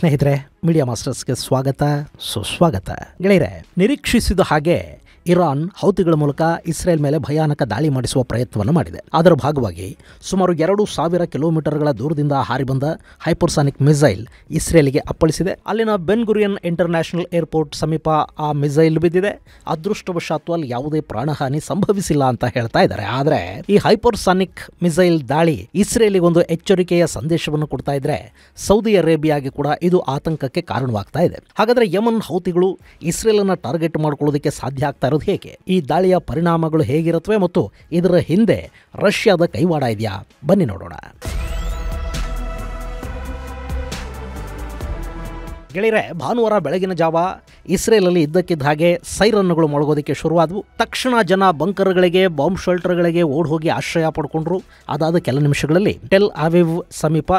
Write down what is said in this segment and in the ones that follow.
ಸ್ನೇಹಿತರೆ, ಮೀಡಿಯಾ ಮಾಸ್ಟರ್ಸ್ಗೆ ಸ್ವಾಗತ ಸುಸ್ವಾಗತ. ಗೆಳೆಯರೆ, ನಿರೀಕ್ಷಿಸಿದ ಹಾಗೆ ಇರಾನ್ ಹೌತಿಗಳ ಮೂಲಕ ಇಸ್ರೇಲ್ ಮೇಲೆ ಭಯಾನಕ ದಾಳಿ ಮಾಡಿಸುವ ಪ್ರಯತ್ನವನ್ನು ಮಾಡಿದೆ. ಅದರ ಭಾಗವಾಗಿ ಸುಮಾರು 2,000 ಕಿಲೋಮೀಟರ್ಗಳ ದೂರದಿಂದ ಹಾರಿ ಬಂದ ಹೈಪರ್ಸಾನಿಕ್ ಮಿಸೈಲ್ ಇಸ್ರೇಲಿಗೆ ಅಪ್ಪಳಿಸಿದೆ. ಅಲ್ಲಿನ ಬೆನ್ ಗುರಿಯನ್ ಇಂಟರ್ನ್ಯಾಷನಲ್ ಏರ್ಪೋರ್ಟ್ ಸಮೀಪ ಆ ಮಿಸೈಲ್ ಬಿದ್ದಿದೆ. ಅದೃಷ್ಟವಶಾತ್ ಅಲ್ಲಿ ಯಾವುದೇ ಪ್ರಾಣಹಾನಿ ಸಂಭವಿಸಿಲ್ಲ ಅಂತ ಹೇಳ್ತಾ ಇದ್ದಾರೆ. ಆದರೆ ಈ ಹೈಪರ್ಸಾನಿಕ್ ಮಿಸೈಲ್ ದಾಳಿ ಇಸ್ರೇಲಿಗೆ ಒಂದು ಎಚ್ಚರಿಕೆಯ ಸಂದೇಶವನ್ನು ಕೊಡ್ತಾ ಇದ್ರೆ ಸೌದಿ ಅರೇಬಿಯಾಗೆ ಕೂಡ ಇದು ಆತಂಕಕ್ಕೆ ಕಾರಣವಾಗ್ತಾ ಇದೆ. ಹಾಗಾದ್ರೆ ಯಮನ್ ಹೌತಿಗಳು ಇಸ್ರೇಲ್ ಅನ್ನ ಟಾರ್ಗೆಟ್ ಮಾಡ್ಕೊಳ್ಳೋದಕ್ಕೆ ಸಾಧ್ಯ ಆಗ್ತಾ ಹೇಗೆ? ಈ ದಾಳಿಯ ಪರಿಣಾಮಗಳು ಹೇಗಿರುತ್ತವೆ ಮತ್ತು ಇದರ ಹಿಂದೆ ರಷ್ಯಾದ ಕೈವಾಡ ಇದೆಯಾ? ಬನ್ನಿ ನೋಡೋಣ. ಗೆಳೆಯರೆ, ಭಾನುವಾರ ಬೆಳಗಿನ ಜಾವ ಇಸ್ರೇಲಲ್ಲಿ ಇದ್ದಕ್ಕಿದ್ದ ಹಾಗೆ ಸೈರನ್ಗಳು ಮೊಳಗೋದಕ್ಕೆ ಶುರುವಾದವು. ತಕ್ಷಣ ಜನ ಬಂಕರ್ಗಳಿಗೆ, ಬಾಂಬ್ ಶೆಲ್ಟರ್ಗಳಿಗೆ ಓಡ್ ಹೋಗಿ ಆಶ್ರಯ ಪಡ್ಕೊಂಡ್ರು. ಅದಾದ ಕೆಲ ನಿಮಿಷಗಳಲ್ಲಿ ಟೆಲ್ ಅವಿವ್ ಸಮೀಪ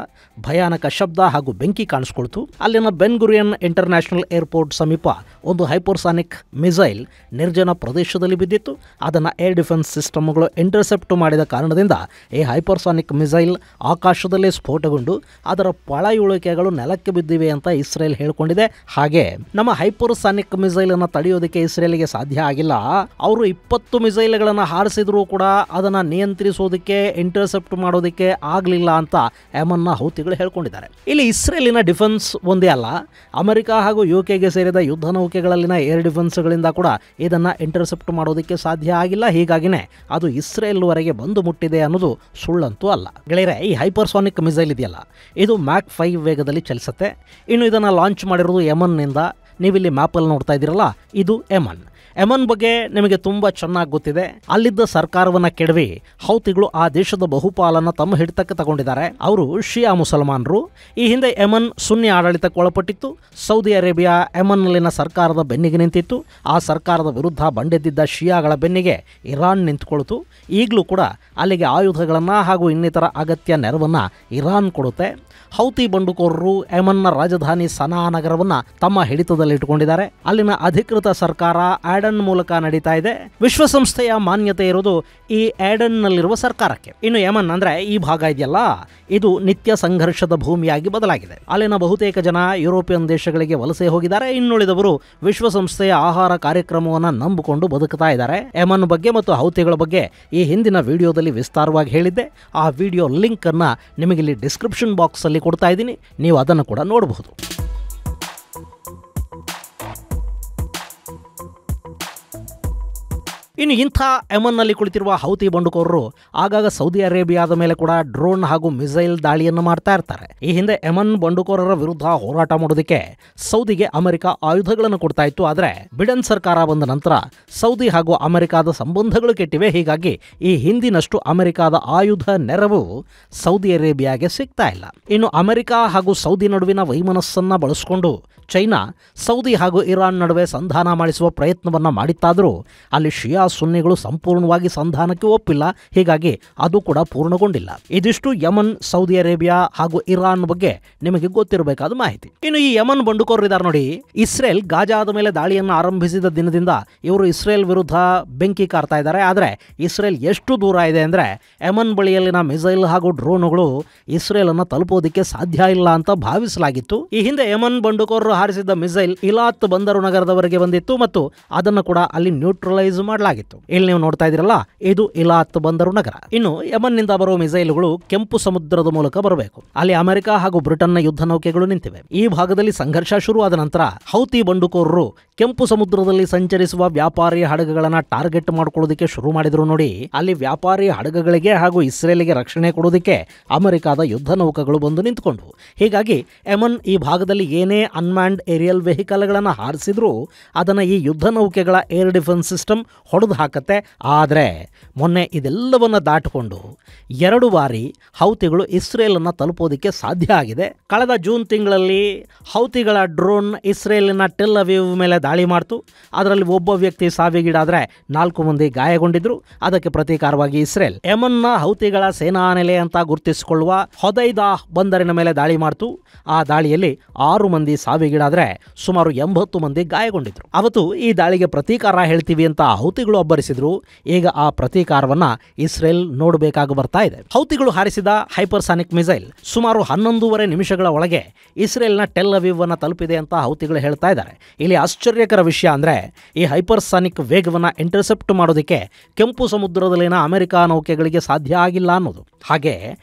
ಭಯಾನಕ ಶಬ್ದ ಹಾಗೂ ಬೆಂಕಿ ಕಾಣಿಸ್ಕೊಳ್ತು. ಅಲ್ಲಿನ ಬೆನ್ ಗುರಿಯನ್ ಇಂಟರ್ನ್ಯಾಷನಲ್ ಏರ್ಪೋರ್ಟ್ ಸಮೀಪ ಒಂದು ಹೈಪರ್ಸಾನಿಕ್ ಮಿಸೈಲ್ ನಿರ್ಜನ ಪ್ರದೇಶದಲ್ಲಿ ಬಿದ್ದಿತ್ತು. ಅದನ್ನು ಏರ್ ಡಿಫೆನ್ಸ್ ಸಿಸ್ಟಮ್ಗಳು ಇಂಟರ್ಸೆಪ್ಟ್ ಮಾಡಿದ ಕಾರಣದಿಂದ ಈ ಹೈಪರ್ಸಾನಿಕ್ ಮಿಸೈಲ್ ಆಕಾಶದಲ್ಲೇ ಸ್ಫೋಟಗೊಂಡು ಅದರ ಪಳೆಯುಳಿಕೆಗಳು ನೆಲಕ್ಕೆ ಬಿದ್ದಿವೆ ಅಂತ ಇಸ್ರೇಲ್ ಹೇಳ್ಕೊಂಡಿದೆ. ಹಾಗೆ ನಮ್ಮ ಹೈಪರ್ಸಾನಿಕ್ ಮಿಸೈಲ್ ಅನ್ನು ತಡೆಯೋದಕ್ಕೆ ಇಸ್ರೇಲ್ಗೆ ಸಾಧ್ಯ ಆಗಿಲ್ಲ. ಅವರು 20 ಮಿಸೈಲ್ಗಳನ್ನು ಹಾರಿಸಿದ್ರು ಕೂಡ ಅದನ್ನು ನಿಯಂತ್ರಿಸೋದಕ್ಕೆ, ಇಂಟರ್ಸೆಪ್ಟ್ ಮಾಡೋದಕ್ಕೆ ಆಗಲಿಲ್ಲ ಅಂತ ಯಮನ್ನ ಹೌತಿಗಳು ಹೇಳ್ಕೊಂಡಿದ್ದಾರೆ. ಇಲ್ಲಿ ಇಸ್ರೇಲಿನ ಡಿಫೆನ್ಸ್ ಒಂದೇ ಅಲ್ಲ, ಅಮೆರಿಕ ಹಾಗೂ ಯುಕೆಗೆ ಸೇರಿದ ಯುದ್ಧ ನೌಕೆಗಳಲ್ಲಿನ ಏರ್ ಡಿಫೆನ್ಸ್ಗಳಿಂದ ಕೂಡ ಇದನ್ನು ಇಂಟರ್ಸೆಪ್ಟ್ ಮಾಡೋದಕ್ಕೆ ಸಾಧ್ಯ ಆಗಿಲ್ಲ. ಹೀಗಾಗಿನೇ ಅದು ಇಸ್ರೇಲ್ ವರೆಗೆ ಬಂದು ಮುಟ್ಟಿದೆ ಅನ್ನೋದು ಸುಳ್ಳಂತೂ ಅಲ್ಲ. ಗೆಳೆಯರೆ, ಈ ಹೈಪರ್ಸಾನಿಕ್ ಮಿಸೈಲ್ ಇದೆಯಲ್ಲ, ಇದು ಮ್ಯಾಕ್ 5 ವೇಗದಲ್ಲಿ ಚಲಿಸುತ್ತೆ. ಇನ್ನು ಇದನ್ನು ಲಾಂಚ್ ಮಾಡಿರೋದು ಯಮನ್ನಿಂದ. ನೀವಿಲ್ಲಿ ಮ್ಯಾಪಲ್ಲಿ ನೋಡ್ತಾ ಇದ್ದೀರಲ್ಲ, ಇದು ಯಮನ್ ಬಗ್ಗೆ ನಿಮಗೆ ತುಂಬ ಚೆನ್ನಾಗಿ ಗೊತ್ತಿದೆ. ಅಲ್ಲಿದ್ದ ಸರ್ಕಾರವನ್ನು ಕೆಡವಿ ಹೌತಿಗಳು ಆ ದೇಶದ ಬಹುಪಾಲನ್ನು ತಮ್ಮ ಹಿಡಿತಕ್ಕೆ ತಗೊಂಡಿದ್ದಾರೆ. ಅವರು ಶಿಯಾ ಮುಸಲ್ಮಾನರು. ಈ ಹಿಂದೆ ಯಮನ್ ಸುನ್ನಿ ಆಡಳಿತಕ್ಕೆ ಒಳಪಟ್ಟಿತ್ತು. ಸೌದಿ ಅರೇಬಿಯಾ ಯಮನ್ನಲ್ಲಿನ ಸರ್ಕಾರದ ಬೆನ್ನಿಗೆ ನಿಂತಿತ್ತು. ಆ ಸರ್ಕಾರದ ವಿರುದ್ಧ ಬಂಡೆದ್ದಿದ್ದ ಶಿಯಾಗಳ ಬೆನ್ನಿಗೆ ಇರಾನ್ ನಿಂತುಕೊಳ್ತು. ಈಗಲೂ ಕೂಡ ಅಲ್ಲಿಗೆ ಆಯುಧಗಳನ್ನು ಹಾಗೂ ಇನ್ನಿತರ ಅಗತ್ಯ ನೆರವನ್ನು ಇರಾನ್ ಕೊಡುತ್ತೆ. ಹೌತಿ ಬಂಡುಕೋರರು ಯಮನ್ನ ರಾಜಧಾನಿ ಸನಾ ನಗರವನ್ನು ತಮ್ಮ ಹಿಡಿತದಲ್ಲಿಟ್ಟುಕೊಂಡಿದ್ದಾರೆ. ಅಲ್ಲಿನ ಅಧಿಕೃತ ಸರ್ಕಾರ ಆಡನ್ ಮೂಲಕ ನಡೀತಾ ಇದೆ. ವಿಶ್ವಸಂಸ್ಥೆಯ ಮಾನ್ಯತೆ ಇರೋದು ಈ ಆಡನ್ನಲ್ಲಿರುವ ಸರ್ಕಾರಕ್ಕೆ. ಇನ್ನು ಯಮನ್ ಅಂದ್ರೆ ಈ ಭಾಗ ಇದೆಯಲ್ಲ, ಇದು ನಿತ್ಯ ಸಂಘರ್ಷದ ಭೂಮಿಯಾಗಿ ಬದಲಾಗಿದೆ. ಅಲ್ಲಿನ ಬಹುತೇಕ ಜನ ಯುರೋಪಿಯನ್ ದೇಶಗಳಿಗೆ ವಲಸೆ ಹೋಗಿದ್ದಾರೆ. ಇನ್ನುಳಿದವರು ವಿಶ್ವಸಂಸ್ಥೆಯ ಆಹಾರ ಕಾರ್ಯಕ್ರಮವನ್ನು ನಂಬಿಕೊಂಡು ಬದುಕ್ತಾ ಇದ್ದಾರೆ. ಯಮನ್ ಬಗ್ಗೆ ಮತ್ತು ಹೌತಿಗಳ ಬಗ್ಗೆ ಈ ಹಿಂದಿನ ವಿಡಿಯೋದಲ್ಲಿ ವಿಸ್ತಾರವಾಗಿ ಹೇಳಿದ್ದೆ. ಆ ವಿಡಿಯೋ ಲಿಂಕ್ ಅನ್ನ ನಿಮಗಿಲ್ಲಿ ಡಿಸ್ಕ್ರಿಪ್ಷನ್ ಬಾಕ್ಸ್ ಅಲ್ಲಿ ಕೊಡ್ತಾ ಇದ್ದೀನಿ, ನೀವು ಅದನ್ನು ಕೂಡ ನೋಡಬಹುದು. ಇನ್ನು ಇಂಥ ಯಮನ್ನಲ್ಲಿ ಕುಳಿತಿರುವ ಹೌತಿ ಬಂಡುಕೋರರು ಆಗಾಗ ಸೌದಿ ಅರೇಬಿಯಾದ ಮೇಲೆ ಕೂಡ ಡ್ರೋನ್ ಹಾಗೂ ಮಿಸೈಲ್ ದಾಳಿಯನ್ನು ಮಾಡ್ತಾ ಇರ್ತಾರೆ. ಈ ಹಿಂದೆ ಯಮನ್ ಬಂಡುಕೋರರ ವಿರುದ್ಧ ಹೋರಾಟ ಮಾಡೋದಕ್ಕೆ ಸೌದಿಗೆ ಅಮೆರಿಕ ಆಯುಧಗಳನ್ನು ಕೊಡ್ತಾ ಇತ್ತು. ಆದರೆ ಬಿಡನ್ ಸರ್ಕಾರ ಬಂದ ನಂತರ ಸೌದಿ ಹಾಗೂ ಅಮೆರಿಕಾದ ಸಂಬಂಧಗಳು ಕೆಟ್ಟಿವೆ. ಹೀಗಾಗಿ ಈ ಹಿಂದಿನಷ್ಟು ಅಮೆರಿಕಾದ ಆಯುಧ ನೆರವು ಸೌದಿ ಅರೇಬಿಯಾಗೆ ಸಿಗ್ತಾ ಇಲ್ಲ. ಇನ್ನು ಅಮೆರಿಕ ಹಾಗೂ ಸೌದಿ ನಡುವಿನ ವೈಮನಸ್ಸನ್ನ ಬಳಸಿಕೊಂಡು ಚೈನಾ ಸೌದಿ ಹಾಗೂ ಇರಾನ್ ನಡುವೆ ಸಂಧಾನ ಮಾಡಿಸುವ ಪ್ರಯತ್ನವನ್ನ ಮಾಡಿತ್ತಾದರೂ ಅಲ್ಲಿ ಶಿಯಾ ಸುನ್ನಿಗಳು ಸಂಪೂರ್ಣವಾಗಿ ಸಂಧಾನಕ್ಕೆ ಒಪ್ಪಿಲ್ಲ. ಹೀಗಾಗಿ ಅದು ಕೂಡ ಪೂರ್ಣಗೊಂಡಿಲ್ಲ. ಇದಿಷ್ಟು ಯಮನ್, ಸೌದಿ ಅರೇಬಿಯಾ ಹಾಗೂ ಇರಾನ್ ಬಗ್ಗೆ ನಿಮಗೆ ಗೊತ್ತಿರಬೇಕಾದ ಮಾಹಿತಿ. ಇನ್ನು ಈ ಯಮನ್ ಬಂಡುಕೋರರಿದ್ದಾರೆ ನೋಡಿ, ಇಸ್ರೇಲ್ ಗಾಜಾದ ಮೇಲೆ ದಾಳಿಯನ್ನು ಆರಂಭಿಸಿದ ದಿನದಿಂದ ಇವರು ಇಸ್ರೇಲ್ ವಿರುದ್ಧ ಬೆಂಕಿ ಕಾರ್ತಾ ಇದ್ದಾರೆ. ಆದರೆ ಇಸ್ರೇಲ್ ಎಷ್ಟು ದೂರ ಇದೆ ಅಂದ್ರೆ ಯಮನ್ ಬಳಿಯಲ್ಲಿನ ಮಿಸೈಲ್ ಹಾಗೂ ಡ್ರೋನ್ಗಳು ಇಸ್ರೇಲ್ ಅನ್ನು ತಲುಪೋದಕ್ಕೆ ಸಾಧ್ಯ ಇಲ್ಲ ಅಂತ ಭಾವಿಸಲಾಗಿತ್ತು. ಈ ಹಿಂದೆ ಯಮನ್ ಬಂಡುಕೋರರು ಹಾರಿಸಿದ್ದ ಮಿಸೈಲ್ ಇಲಾತ್ ಬಂದರು ನಗರದವರೆಗೆ ಬಂದಿತ್ತು ಮತ್ತು ಅದನ್ನು ಕೂಡ ಅಲ್ಲಿ ನ್ಯೂಟ್ರಲೈಸ್ ಮಾಡಲಾಗಿತ್ತು. ಇಲ್ಲಿ ನೀವು ನೋಡ್ತಾ ಇದ್ದೀರಲ್ಲ, ಇದು ಇಲಾತ್ ಬಂದರು ನಗರ. ಇನ್ನು ಯಮನ್ನಿಂದ ಬರುವ ಮಿಸೈಲ್ಗಳು ಕೆಂಪು ಸಮುದ್ರದ ಮೂಲಕ ಬರಬೇಕು. ಅಲ್ಲಿ ಅಮೆರಿಕ ಹಾಗೂ ಬ್ರಿಟನ್ನ ಯುದ್ಧ ನೌಕೆಗಳು ನಿಂತಿವೆ. ಈ ಭಾಗದಲ್ಲಿ ಸಂಘರ್ಷ ಶುರುವಾದ ನಂತರ ಹೌತಿ ಬಂಡುಕೋರರು ಕೆಂಪು ಸಮುದ್ರದಲ್ಲಿ ಸಂಚರಿಸುವ ವ್ಯಾಪಾರಿ ಹಡಗುಗಳನ್ನ ಟಾರ್ಗೆಟ್ ಮಾಡ್ಕೊಳ್ಳೋದಕ್ಕೆ ಶುರು ಮಾಡಿದ್ರು ನೋಡಿ. ಅಲ್ಲಿ ವ್ಯಾಪಾರಿ ಹಡಗುಗಳಿಗೆ ಹಾಗೂ ಇಸ್ರೇಲಿಗೆ ರಕ್ಷಣೆ ಕೊಡೋದಕ್ಕೆ ಅಮೆರಿಕದ ಯುದ್ಧ ನೌಕೆಗಳು ಬಂದು ನಿಂತುಕೊಂಡವು. ಹೀಗಾಗಿ ಯಮನ್ ಈ ಭಾಗದಲ್ಲಿ ಏನೇ ಅನ್ಮ್ಯಾನ್ಡ್ ಏರಿಯಲ್ ವೆಹಿಕಲ್ಗಳನ್ನು ಹಾರಿಸಿದ್ರು ಅದನ್ನು ಈ ಯುದ್ಧ ನೌಕೆಗಳ ಏರ್ ಡಿಫೆನ್ಸ್ ಸಿಸ್ಟಮ್ ಹೊಡೆದು ಹಾಕತ್ತೆ. ಆದರೆ ಮೊನ್ನೆ ಇದೆಲ್ಲವನ್ನ ದಾಟಿಕೊಂಡು 2 ಬಾರಿ ಹೌತಿಗಳು ಇಸ್ರೇಲನ್ನು ತಲುಪೋದಕ್ಕೆ ಸಾಧ್ಯ ಆಗಿದೆ. ಕಳೆದ ಜೂನ್ ತಿಂಗಳಲ್ಲಿ ಹೌತಿಗಳ ಡ್ರೋನ್ ಇಸ್ರೇಲಿನ ಟೆಲ್ ಅವೀವ್ ಮೇಲೆ ದಾಳಿ ಮಾಡ್ತು. ಅದರಲ್ಲಿ ಒಬ್ಬ ವ್ಯಕ್ತಿ ಸಾವಿಗೀಡಾದರೆ 4 ಮಂದಿ ಗಾಯಗೊಂಡಿದ್ರು. ಅದಕ್ಕೆ ಪ್ರತೀಕಾರವಾಗಿ ಇಸ್ರೇಲ್ ಯೆಮನ್ನ ಹೌತಿಗಳ ಸೇನಾ ನೆಲೆ ಅಂತ ಗುರುತಿಸಿಕೊಳ್ಳುವ ಹೊದೈದಾ ಬಂದರಿನ ಮೇಲೆ ದಾಳಿ ಮಾಡ್ತು. ಆ ದಾಳಿಯಲ್ಲಿ 6 ಮಂದಿ ಸಾವಿಗೀಡಾದರೆ ಸುಮಾರು 80 ಮಂದಿ ಗಾಯಗೊಂಡಿದ್ರು. ಅವತ್ತು ಈ ದಾಳಿಗೆ ಪ್ರತೀಕಾರ ಹೇಳ್ತೀವಿ ಅಂತ ಹೌತಿಗಳು ಅಬ್ಬರಿಸಿದ್ರು. ಈಗ ಆ ಪ್ರತೀಕಾರವನ್ನ ಇಸ್ರೇಲ್ ನೋಡಬೇಕಾಗಿ ಬರ್ತಾ ಇದೆ. ಹೌತಿಗಳು ಹಾರಿಸಿದ ಹೈಪರ್ಸಾನಿಕ್ ಮಿಸೈಲ್ ಸುಮಾರು 11.5 ನಿಮಿಷಗಳ ಒಳಗೆ ಇಸ್ರೇಲ್ನ ಟೆಲ್ ಅವೀವ್ ಅನ್ನು ತಲುಪಿದೆ ಅಂತ ಹೌತಿಗಳು ಹೇಳ್ತಾ ಇದ್ದಾರೆ. ಇಲ್ಲಿ ಆಶ್ಚರ್ಯಕರ ವಿಷಯ ಅಂದ್ರೆ ಈ ಹೈಪರ್ಸಾನಿಕ್ ವೇಗವನ್ನು ಇಂಟರ್ಸೆಪ್ಟ್ ಮಾಡೋದಕ್ಕೆ ಕೆಂಪು ಸಮುದ್ರದಲ್ಲಿನ ಅಮೆರಿಕ ನೌಕೆಗಳಿಗೆ ಸಾಧ್ಯ ಆಗಿಲ್ಲ ಅನ್ನೋದು. ಹಾಗೆ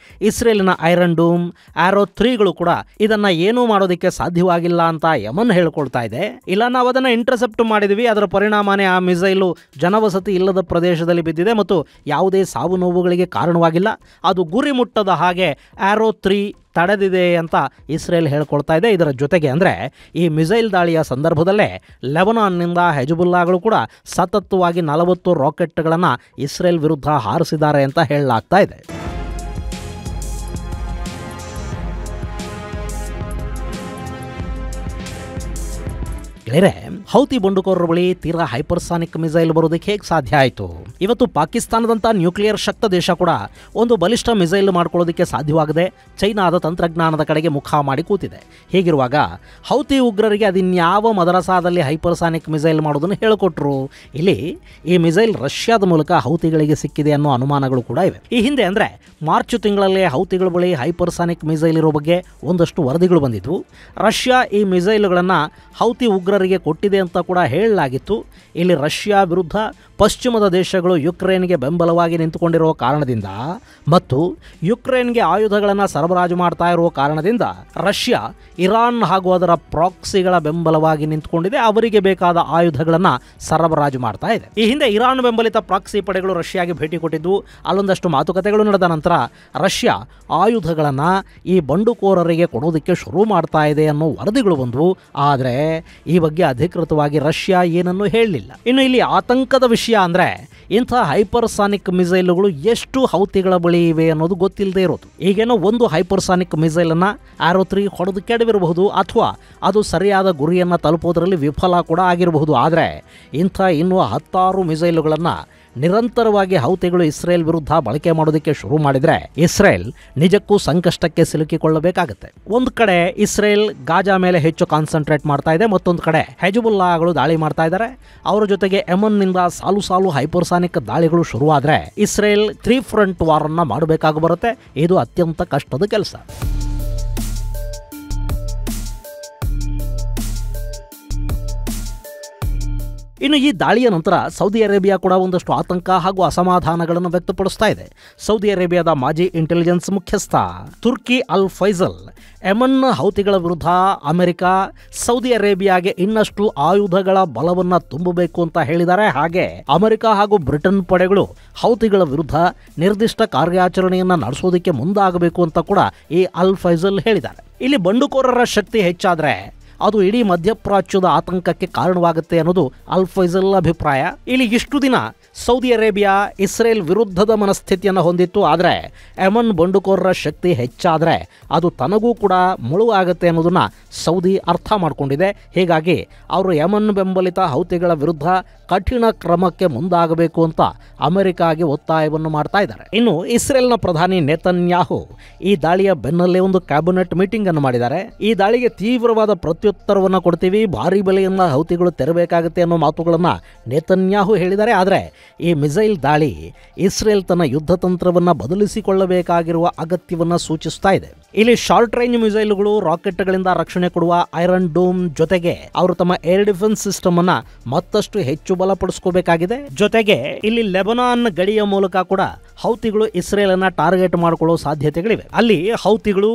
ಇಸ್ರೇಲಿನ ಐರನ್ ಡೂಮ್, ಆರೋ 3ಗಳು ಕೂಡ ಇದನ್ನ ಏನೂ ಮಾಡೋದಕ್ಕೆ ಸಾಧ್ಯವಾಗಿಲ್ಲ ಅಂತ ಯಮನ್ ಹೇಳ್ಕೊಳ್ತಾ ಇದೆ. ಇಲ್ಲ, ನಾವು ಅದನ್ನ ಇಂಟರ್ಸೆಪ್ಟ್ ಮಾಡಿದ್ವಿ, ಅದರ ಪರಿಣಾಮನೇ ಆ ಮಿಸೈಲು ಜನವಸತಿ ಇಲ್ಲದ ಪ್ರದೇಶದಲ್ಲಿ ಬಿದ್ದಿದೆ ಮತ್ತು ಯಾವುದೇ ಸಾವು ನೋವುಗಳಿಗೆ ಕಾರಣವಾಗಿಲ್ಲ, ಅದು ಗುರಿ ಮುಟ್ಟದ ಹಾಗೆ ಆರೋ 3 ತಡೆದಿದೆ ಅಂತ ಇಸ್ರೇಲ್ ಹೇಳ್ಕೊಳ್ತಾ ಇದೆ. ಇದರ ಜೊತೆಗೆ ಅಂದರೆ ಈ ಮಿಸೈಲ್ ದಾಳಿಯ ಸಂದರ್ಭದಲ್ಲೇ ಲೆಬನಾನ್ನಿಂದ ಹೆಜ್ಬುಲ್ಲಾಗಳು ಕೂಡ ಸತತವಾಗಿ 40 ರಾಕೆಟ್ಗಳನ್ನು ಇಸ್ರೇಲ್ ವಿರುದ್ಧ ಹಾರಿಸಿದ್ದಾರೆ ಅಂತ ಹೇಳಲಾಗ್ತಾ ಇದೆ. ಹೌತಿ ಬಂಡುಕೋರರ ಬಳಿ ತೀರಾ ಹೈಪರ್ಸಾನಿಕ್ ಮಿಸೈಲ್ ಬರೋದಕ್ಕೆ ಹೇಗೆ ಸಾಧ್ಯ ಆಯಿತು? ಇವತ್ತು ಪಾಕಿಸ್ತಾನದಂಥ ನ್ಯೂಕ್ಲಿಯರ್ ಶಕ್ತ ದೇಶ ಕೂಡ ಒಂದು ಬಲಿಷ್ಠ ಮಿಸೈಲ್ ಮಾಡ್ಕೊಳ್ಳೋದಕ್ಕೆ ಸಾಧ್ಯವಾಗದೆ ಚೈನಾದ ತಂತ್ರಜ್ಞಾನದ ಕಡೆಗೆ ಮುಖ ಮಾಡಿ ಕೂತಿದೆ. ಹೀಗಿರುವಾಗ ಹೌತಿ ಉಗ್ರರಿಗೆ ಅದಿನ್ಯಾವ ಮದರಸಾದಲ್ಲಿ ಹೈಪರ್ಸಾನಿಕ್ ಮಿಸೈಲ್ ಮಾಡೋದನ್ನು ಹೇಳಿಕೊಟ್ರು? ಇಲ್ಲಿ ಈ ಮಿಸೈಲ್ ರಷ್ಯಾದ ಮೂಲಕ ಹೌತಿಗಳಿಗೆ ಸಿಕ್ಕಿದೆ ಅನ್ನೋ ಅನುಮಾನಗಳು ಕೂಡ ಇವೆ. ಈ ಹಿಂದೆ ಅಂದರೆ ಮಾರ್ಚ್ ತಿಂಗಳಲ್ಲೇ ಹೌತಿಗಳ ಬಳಿ ಹೈಪರ್ಸಾನಿಕ್ ಮಿಸೈಲ್ ಇರೋ ಬಗ್ಗೆ ಒಂದಷ್ಟು ವರದಿಗಳು ಬಂದಿದ್ವು. ರಷ್ಯಾ ಈ ಮಿಸೈಲ್ಗಳನ್ನು ಹೌತಿ ಉಗ್ರರಿಗೆ ಕೊಟ್ಟಿದೆ ಅಂತ ಕೂಡ ಹೇಳಲಾಗಿತ್ತು. ಇಲ್ಲಿ ರಷ್ಯಾ ವಿರುದ್ಧ ಪಶ್ಚಿಮದ ದೇಶಗಳು ಯುಕ್ರೇನ್ಗೆ ಬೆಂಬಲವಾಗಿ ನಿಂತುಕೊಂಡಿರುವ ಕಾರಣದಿಂದ ಮತ್ತು ಯುಕ್ರೇನ್ಗೆ ಆಯುಧಗಳನ್ನು ಸರಬರಾಜು ಮಾಡ್ತಾ ಇರುವ ಕಾರಣದಿಂದ ರಷ್ಯಾ ಇರಾನ್ ಹಾಗೂ ಅದರ ಪ್ರಾಕ್ಸಿಗಳ ಬೆಂಬಲವಾಗಿ ನಿಂತುಕೊಂಡಿದೆ. ಅವರಿಗೆ ಬೇಕಾದ ಆಯುಧಗಳನ್ನು ಸರಬರಾಜು ಮಾಡ್ತಾ ಇದೆ. ಈ ಹಿಂದೆ ಇರಾನ್ ಬೆಂಬಲಿತ ಪ್ರಾಕ್ಸಿ ಪಡೆಗಳು ರಷ್ಯಾಗೆ ಭೇಟಿ ಕೊಟ್ಟಿದ್ದು. ಅಲ್ಲೊಂದಷ್ಟು ಮಾತುಕತೆಗಳು ನಡೆದ ನಂತರ ರಷ್ಯಾ ಆಯುಧಗಳನ್ನು ಈ ಬಂಡುಕೋರರಿಗೆ ಕೊಡೋದಕ್ಕೆ ಶುರು ಮಾಡ್ತಾ ಇದೆ ಅನ್ನೋ ವರದಿಗಳು ಬಂದವು. ಆದರೆ ಈ ಬಗ್ಗೆ ಅಧಿಕೃತವಾಗಿ ರಷ್ಯಾ ಏನನ್ನೂ ಹೇಳಲಿಲ್ಲ. ಇನ್ನು ಇಲ್ಲಿ ಆತಂಕದ ವಿಷಯ ಅಂದರೆ ಇಂಥ ಹೈಪರ್ಸಾನಿಕ್ ಮಿಸೈಲ್ಗಳು ಎಷ್ಟು ಹೌತಿಗಳ ಬಳಿ ಇವೆ ಅನ್ನೋದು ಗೊತ್ತಿಲ್ಲದೆ ಇರೋದು. ಈಗೇನೋ ಒಂದು ಹೈಪರ್ಸಾನಿಕ್ ಮಿಸೈಲನ್ನು ಆರೋ 3 ಹೊಡೆದು ಕೆಡವಿರಬಹುದು ಅಥವಾ ಅದು ಸರಿಯಾದ ಗುರಿಯನ್ನು ತಲುಪೋದರಲ್ಲಿ ವಿಫಲ ಕೂಡ ಆಗಿರಬಹುದು. ಆದರೆ ಇಂಥ ಇನ್ನೂ 10 ಮಿಸೈಲುಗಳನ್ನು ನಿರಂತರವಾಗಿ ಹೌತಿಗಳು ಇಸ್ರೇಲ್ ವಿರುದ್ಧ ಬಳಕೆ ಮಾಡೋದಕ್ಕೆ ಶುರು ಮಾಡಿದರೆ ಇಸ್ರೇಲ್ ನಿಜಕ್ಕೂ ಸಂಕಷ್ಟಕ್ಕೆ ಸಿಲುಕಿಕೊಳ್ಳಬೇಕಾಗುತ್ತೆ. ಒಂದು ಕಡೆ ಇಸ್ರೇಲ್ ಗಾಜಾ ಮೇಲೆ ಹೆಚ್ಚು ಕಾನ್ಸಂಟ್ರೇಟ್ ಮಾಡ್ತಾ ಇದೆ, ಮತ್ತೊಂದು ಕಡೆ ಹೆಜ್ಬುಲ್ಲಾಗಳು ದಾಳಿ ಮಾಡ್ತಾ ಇದ್ದಾರೆ. ಅವರ ಜೊತೆಗೆ ಯೆಮನ್ನಿಂದ ಸಾಲು ಹೈಪರ್ಸಾನಿಕ್ ದಾಳಿಗಳು ಶುರುವಾದರೆ ಇಸ್ರೇಲ್ 3 ಫ್ರಂಟ್ ವಾರ್ ಅನ್ನ ಮಾಡಬೇಕಾಗಿ ಬರುತ್ತೆ. ಇದು ಅತ್ಯಂತ ಕಷ್ಟದ ಕೆಲಸ. ಇನ್ನು ಈ ದಾಳಿಯ ನಂತರ ಸೌದಿ ಅರೇಬಿಯಾ ಕೂಡ ಒಂದಷ್ಟು ಆತಂಕ ಹಾಗೂ ಅಸಮಾಧಾನಗಳನ್ನು ವ್ಯಕ್ತಪಡಿಸ್ತಾ ಇದೆ. ಸೌದಿ ಅರೇಬಿಯಾದ ಮಾಜಿ ಇಂಟೆಲಿಜೆನ್ಸ್ ಮುಖ್ಯಸ್ಥ ತುರ್ಕಿ ಅಲ್ ಫೈಸಲ್ ಯೆಮನ್ ಹೌತಿಗಳ ವಿರುದ್ಧ ಅಮೆರಿಕ ಸೌದಿ ಅರೇಬಿಯಾಗೆ ಇನ್ನಷ್ಟು ಆಯುಧಗಳ ಬಲವನ್ನು ತುಂಬಬೇಕು ಅಂತ ಹೇಳಿದ್ದಾರೆ. ಹಾಗೆ ಅಮೆರಿಕ ಹಾಗೂ ಬ್ರಿಟನ್ ಪಡೆಗಳು ಹೌತಿಗಳ ವಿರುದ್ಧ ನಿರ್ದಿಷ್ಟ ಕಾರ್ಯಾಚರಣೆಯನ್ನು ನಡೆಸೋದಕ್ಕೆ ಮುಂದಾಗಬೇಕು ಅಂತ ಕೂಡ ಈ ಅಲ್ ಫೈಸಲ್ ಹೇಳಿದ್ದಾರೆ. ಇಲ್ಲಿ ಬಂಡುಕೋರರ ಶಕ್ತಿ ಹೆಚ್ಚಾದರೆ ಅದು ಇಡೀ ಮಧ್ಯಪ್ರಾಚ್ಯದ ಆತಂಕಕ್ಕೆ ಕಾರಣವಾಗುತ್ತೆ ಅನ್ನೋದು ಅಲ್ ಫೈಸಲ್ ಅಭಿಪ್ರಾಯ. ಇಲ್ಲಿ ಇಷ್ಟು ದಿನ ಸೌದಿ ಅರೇಬಿಯಾ ಇಸ್ರೇಲ್ ವಿರುದ್ಧದ ಮನಸ್ಥಿತಿಯನ್ನು ಹೊಂದಿತ್ತು. ಆದರೆ ಯೆಮನ್ ಬಂಡುಕೋರರ ಶಕ್ತಿ ಹೆಚ್ಚಾದರೆ ಅದು ತನಗೂ ಕೂಡ ಮುಳುವಾಗುತ್ತೆ ಅನ್ನೋದನ್ನು ಸೌದಿ ಅರ್ಥ ಮಾಡಿಕೊಂಡಿದೆ. ಹೀಗಾಗಿ ಅವರು ಯೆಮನ್ ಬೆಂಬಲಿತ ಹೌತಿಗಳ ವಿರುದ್ಧ ಕಠಿಣ ಕ್ರಮಕ್ಕೆ ಮುಂದಾಗಬೇಕು ಅಂತ ಅಮೆರಿಕಾಗೆ ಒತ್ತಾಯವನ್ನು ಮಾಡ್ತಾ ಇದ್ದಾರೆ. ಇನ್ನು ಇಸ್ರೇಲ್ನ ಪ್ರಧಾನಿ ನೆತನ್ಯಾಹು ಈ ದಾಳಿಯ ಬೆನ್ನಲ್ಲೇ ಒಂದು ಕ್ಯಾಬಿನೆಟ್ ಮೀಟಿಂಗ್ ಅನ್ನು ಮಾಡಿದ್ದಾರೆ. ಈ ದಾಳಿಗೆ ತೀವ್ರವಾದ ಪ್ರತ್ಯುತ್ತರವನ್ನು ಕೊಡ್ತೀವಿ, ಭಾರಿ ಬೆಲೆಯಿಂದ ಹೌತಿಗಳು ತೆರಬೇಕಾಗುತ್ತೆ ಅನ್ನೋ ಮಾತುಗಳನ್ನು ನೆತನ್ಯಾಹು ಹೇಳಿದ್ದಾರೆ. ಆದರೆ ಈ ಮಿಸೈಲ್ ದಾಳಿ ಇಸ್ರೇಲ್ ತನ್ನ ಯುದ್ಧ ತಂತ್ರವನ್ನು ಬದಲಿಸಿಕೊಳ್ಳಬೇಕಾಗಿರುವ ಅಗತ್ಯವನ್ನು ಸೂಚಿಸ್ತಾ ಇದೆ. ಇಲ್ಲಿ ಶಾರ್ಟ್ ರೇಂಜ್ ಮಿಸೈಲ್ಗಳು, ರಾಕೆಟ್ಗಳಿಂದ ರಕ್ಷಣೆ ಕೊಡುವ ಐರನ್ ಡೋಮ್ ಜೊತೆಗೆ ಅವರು ತಮ್ಮ ಏರ್ ಡಿಫೆನ್ಸ್ ಸಿಸ್ಟಮ್ ಅನ್ನ ಮತ್ತಷ್ಟು ಹೆಚ್ಚು ಬಲಪಡಿಸಿಕೋಬೇಕಾಗಿದೆ. ಜೊತೆಗೆ ಇಲ್ಲಿ ಲೆಬನಾನ್ ಗಡಿಯ ಮೂಲಕ ಕೂಡ ಹೌತಿಗಳು ಇಸ್ರೇಲ್ ಅನ್ನ ಟಾರ್ಗೆಟ್ ಮಾಡಿಕೊಳ್ಳೋ ಸಾಧ್ಯತೆಗಳಿವೆ. ಅಲ್ಲಿ ಹೌತಿಗಳು,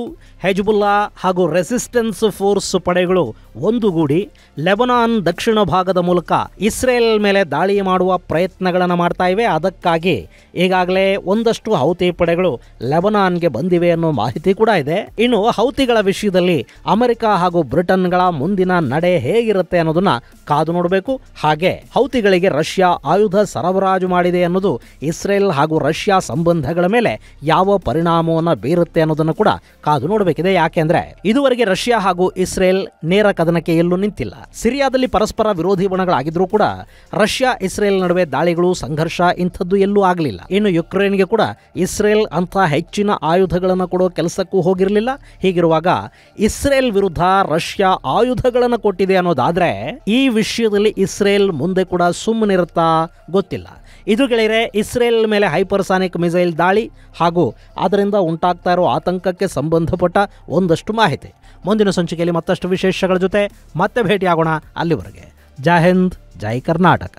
ಹೆಜ್ಬುಲ್ಲಾ ಹಾಗೂ ರೆಸಿಸ್ಟೆನ್ಸ್ ಫೋರ್ಸ್ ಪಡೆಗಳು ಒಂದುಗೂಡಿ ಲೆಬನಾನ್ ದಕ್ಷಿಣ ಭಾಗದ ಮೂಲಕ ಇಸ್ರೇಲ್ ಮೇಲೆ ದಾಳಿ ಮಾಡುವ ಪ್ರಯತ್ನಗಳನ್ನು ಮಾಡ್ತಾ ಇವೆ. ಅದಕ್ಕಾಗಿ ಈಗಾಗಲೇ ಒಂದಷ್ಟು ಹೌತಿ ಪಡೆಗಳು ಲೆಬನಾನ್ಗೆ ಬಂದಿವೆ ಅನ್ನೋ ಮಾಹಿತಿ ಕೂಡ ಇದೆ. ಇನ್ನು ಹೌತಿಗಳ ವಿಷಯದಲ್ಲಿ ಅಮೆರಿಕ ಹಾಗೂ ಬ್ರಿಟನ್ಗಳ ಮುಂದಿನ ನಡೆ ಹೇಗಿರುತ್ತೆ ಅನ್ನೋದನ್ನ ಕಾದು ನೋಡಬೇಕು. ಹಾಗೆ ಹೌತಿಗಳಿಗೆ ರಷ್ಯಾ ಆಯುಧ ಸರಬರಾಜು ಮಾಡಿದೆ ಅನ್ನೋದು ಇಸ್ರೇಲ್ ಹಾಗೂ ರಷ್ಯಾ ಸಂಬಂಧಗಳ ಮೇಲೆ ಯಾವ ಪರಿಣಾಮವನ್ನು ಬೀರುತ್ತೆ ಅನ್ನೋದನ್ನು ಕೂಡ ಕಾದು ನೋಡಬೇಕಿದೆ. ಯಾಕೆಂದ್ರೆ ಇದುವರೆಗೆ ರಷ್ಯಾ ಹಾಗೂ ಇಸ್ರೇಲ್ ನೇರ ಕದನಕ್ಕೆ ಎಲ್ಲೂ ನಿಂತಿಲ್ಲ. ಸಿರಿಯಾದಲ್ಲಿ ಪರಸ್ಪರ ವಿರೋಧಿ ಬಣಗಳಾಗಿದ್ರೂ ಕೂಡ ರಷ್ಯಾ ಇಸ್ರೇಲ್ ನಡುವೆ ದಾಳಿಗಳು, ಸಂಘರ್ಷ ಇಂಥದ್ದು ಎಲ್ಲೂ ಆಗಲಿಲ್ಲ. ಇನ್ನು ಯುಕ್ರೇನ್ಗೆ ಕೂಡ ಇಸ್ರೇಲ್ ಅಂತ ಹೆಚ್ಚಿನ ಆಯುಧಗಳನ್ನು ಕೊಡೋ ಕೆಲಸಕ್ಕೂ ಹೋಗಿರಲಿಲ್ಲ. ಹೀಗಿರುವಾಗ ಇಸ್ರೇಲ್ ವಿರುದ್ಧ ರಷ್ಯಾ ಆಯುಧಗಳನ್ನು ಕೊಟ್ಟಿದೆ ಅನ್ನೋದಾದ್ರೆ ಈ ವಿಷಯದಲ್ಲಿ ಇಸ್ರೇಲ್ ಮುಂದೆ ಕೂಡ ಸುಮ್ಮನಿರುತ್ತಾ ಗೊತ್ತಿಲ್ಲ. ಇದು ಗೆಳೆಯರೆ ಇಸ್ರೇಲ್ ಮೇಲೆ ಹೈಪರ್ಸಾನಿಕ್ ಮಿಸೈಲ್ ದಾಳಿ ಹಾಗೂ ಅದರಿಂದ ಉಂಟಾಗ್ತಾ ಇರೋ ಆತಂಕಕ್ಕೆ ಸಂಬಂಧಪಟ್ಟ ಒಂದಷ್ಟು ಮಾಹಿತಿ. ಮುಂದಿನ ಸಂಚಿಕೆಯಲ್ಲಿ ಮತ್ತಷ್ಟು ವಿಶೇಷಗಳ ಜೊತೆ ಮತ್ತೆ ಭೇಟಿಯಾಗೋಣ. ಅಲ್ಲಿವರೆಗೆ ಜೈ ಹಿಂದ್, ಜೈ ಕರ್ನಾಟಕ.